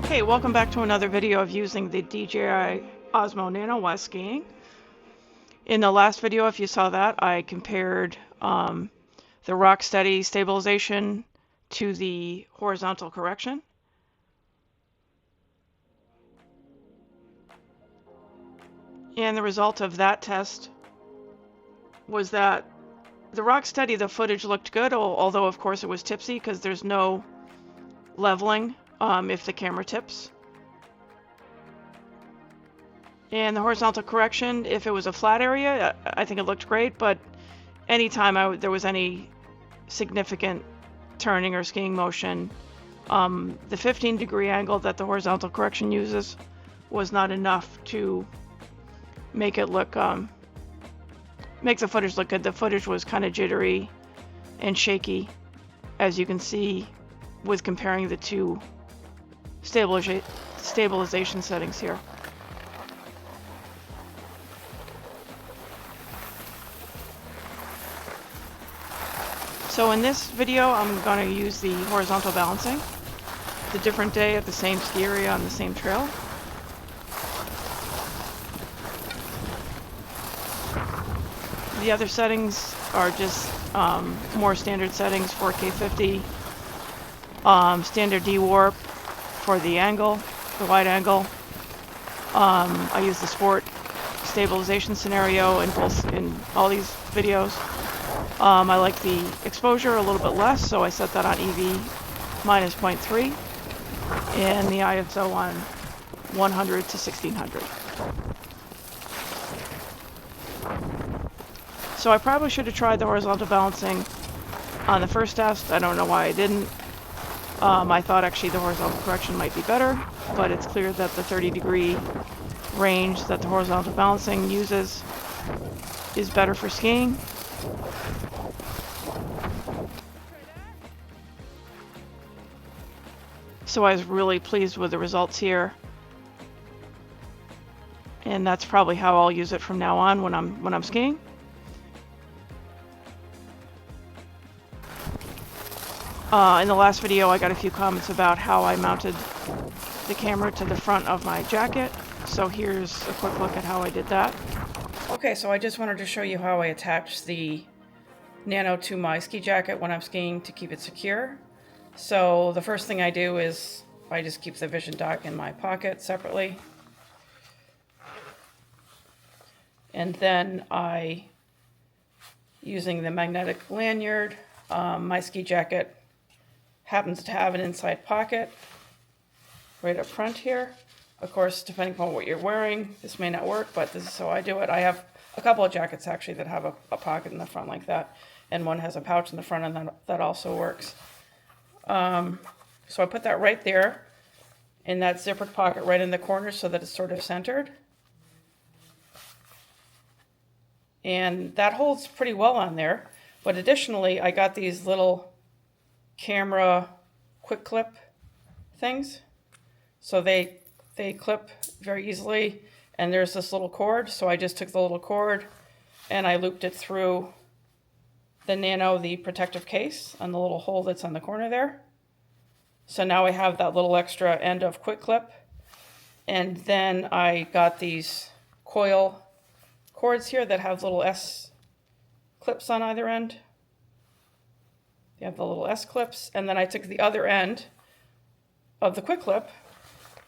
Hey, welcome back to another video of using the DJI Osmo Nano while skiing. In the last video, if you saw that, I compared the rock steady stabilization to the horizontal correction. And the result of that test was that the rock steady, the footage looked good, although of course it was tipsy because there's no leveling if the camera tips. And the horizontal correction, if it was a flat area, I think it looked great, but anytime there was any significant turning or skiing motion, the 15-degree angle that the horizontal correction uses was not enough to make it look, make the footage look good. The footage was kind of jittery and shaky, as you can see with comparing the two stabilization settings here. So in this video, I'm going to use the horizontal balancing. It's a different day at the same ski area on the same trail. The other settings are just more standard settings, 4K 50, standard D-warp for the angle, the wide angle. I use the sport stabilization scenario in all these videos. I like the exposure a little bit less, so I set that on EV minus 0.3 and the ISO on 100 to 1600. So I probably should have tried the horizontal balancing on the first test. I don't know why I didn't. I thought actually the horizontal correction might be better, but it's clear that the 30-degree range that the horizontal balancing uses is better for skiing. So I was really pleased with the results here, and that's probably how I'll use it from now on when I'm skiing. In the last video, I got a few comments about how I mounted the camera to the front of my jacket. So here's a quick look at how I did that. Okay, so I just wanted to show you how I attach the Nano to my ski jacket when I'm skiing to keep it secure. So the first thing I do is I just keep the vision dock in my pocket separately. And then using the magnetic lanyard, my ski jacket happens to have an inside pocket right up front here. Of course, depending upon what you're wearing, this may not work, but this is how I do it. I have a couple of jackets actually that have a pocket in the front like that, and one has a pouch in the front, and that also works. So I put that right there in that zippered pocket right in the corner so that it's sort of centered. And that holds pretty well on there. But additionally, I got these little camera quick clip things. So they clip very easily, and there's this little cord. So I just took the little cord and I looped it through the Nano, the protective case, on the little hole that's on the corner there. So now I have that little extra end of quick clip. And then I got these Coil cords here that have little S clips on either end. They have the little S clips. And then I took the other end of the quick clip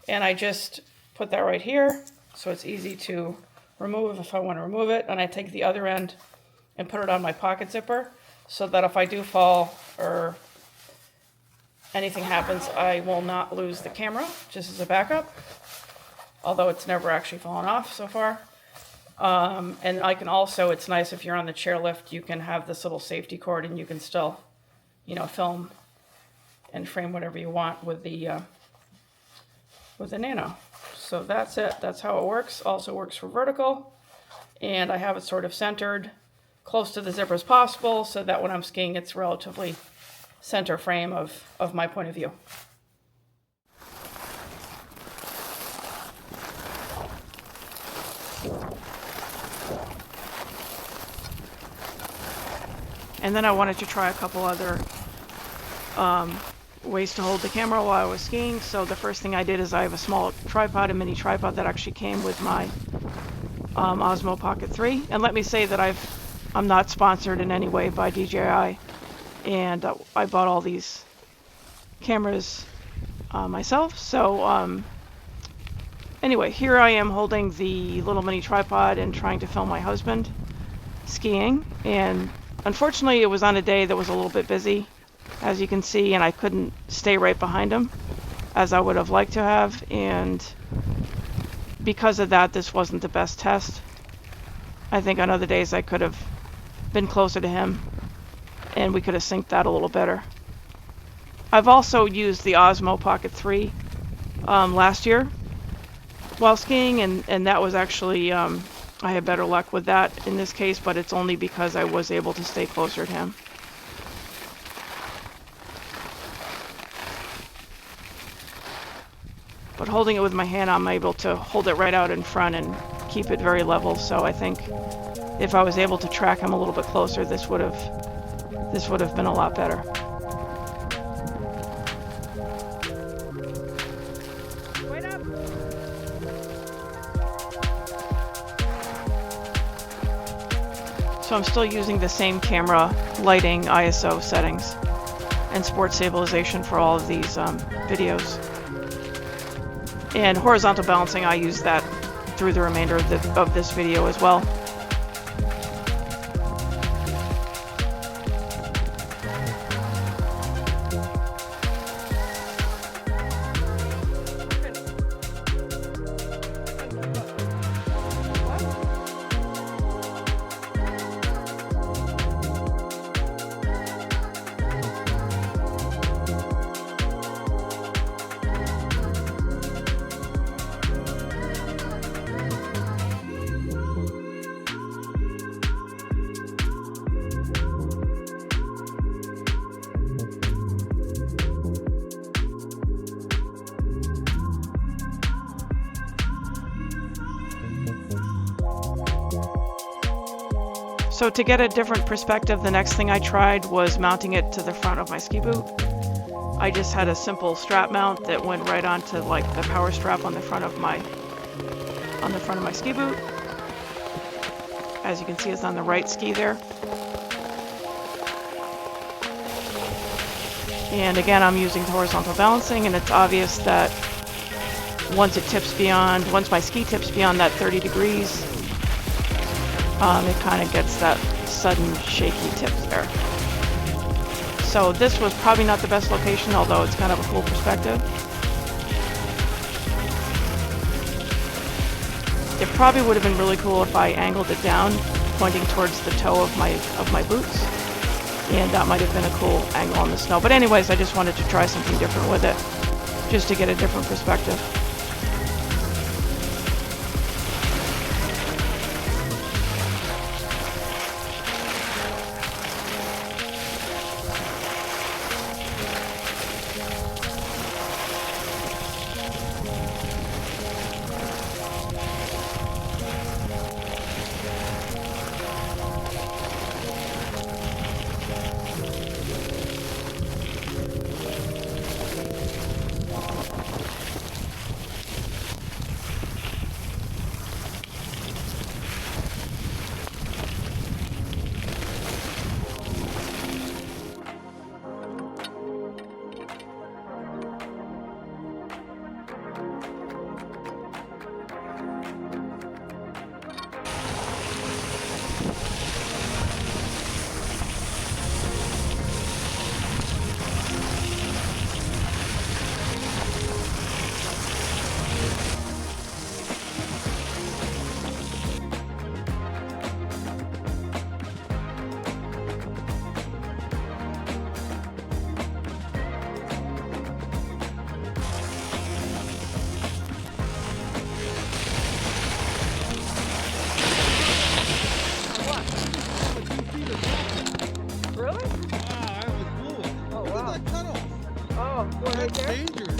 and I just put that right here so it's easy to remove if I want to remove it. And I take the other end and put it on my pocket zipper so that if I do fall or anything happens, I will not lose the camera, just as a backup, although it's never actually fallen off so far. And I can also, it's nice if you're on the chairlift, you can have this little safety cord and you can still, film and frame whatever you want with the Nano. So that's it. That's how it works. Also works for vertical. And I have it sort of centered close to the zipper as possible so that when I'm skiing, it's relatively center frame of my point of view. And then I wanted to try a couple other ways to hold the camera while I was skiing. So the first thing I did is I have a small tripod, a mini tripod that actually came with my Osmo Pocket 3. And let me say that I'm not sponsored in any way by DJI, and I bought all these cameras myself. So anyway, here I am holding the little mini tripod and trying to film my husband skiing, and unfortunately it was on a day that was a little bit busy, as you can see, and I couldn't stay right behind him as I would have liked to have, and because of that this wasn't the best test. I think on other days I could have been closer to him and we could have synced that a little better. I've also used the Osmo Pocket 3 last year while skiing, and that was actually I had better luck with that in this case, but it's only because I was able to stay closer to him. But holding it with my hand, I'm able to hold it right out in front and keep it very level. So I think if I was able to track him a little bit closer, this would have been a lot better. Wait up. So I'm still using the same camera, lighting, ISO settings, and sport stabilization for all of these videos. And horizontal balancing, I use that through the remainder of this video as well. So to get a different perspective, the next thing I tried was mounting it to the front of my ski boot. I just had a simple strap mount that went right onto like the power strap on the front of my ski boot. As you can see, it's on the right ski there. And again, I'm using the horizontal balancing, and it's obvious that once my ski tips beyond that 30 degrees, it kind of gets that sudden shaky tip there. So this was probably not the best location, although it's kind of a cool perspective. It probably would have been really cool if I angled it down, pointing towards the toe of my boots, and that might have been a cool angle on the snow. But anyways, I just wanted to try something different with it, just to get a different perspective. Right there? Dangerous.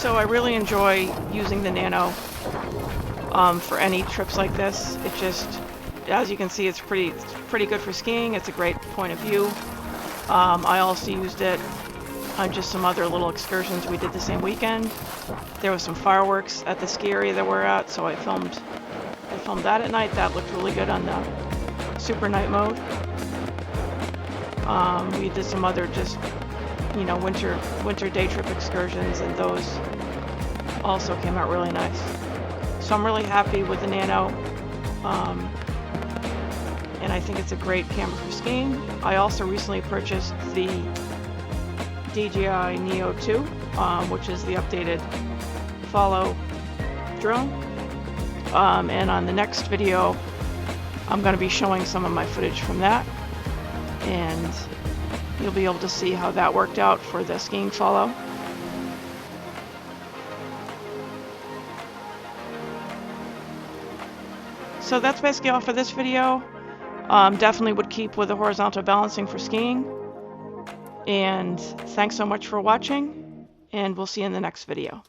So I really enjoy using the Nano for any trips like this. It just, as you can see, it's pretty good for skiing. It's a great point of view. I also used it on just some other little excursions we did the same weekend. There was some fireworks at the ski area that we're at, so I filmed that at night. That looked really good on the super night mode. We did some other just, you know, winter day trip excursions, and those also came out really nice. So I'm really happy with the Nano, and I think it's a great camera for skiing. I also recently purchased the DJI Neo 2, which is the updated follow drone. And on the next video, I'm going to be showing some of my footage from that, and you'll be able to see how that worked out for the skiing follow. So that's basically all for this video. Definitely would keep with the horizontal balancing for skiing. And thanks so much for watching, and we'll see you in the next video.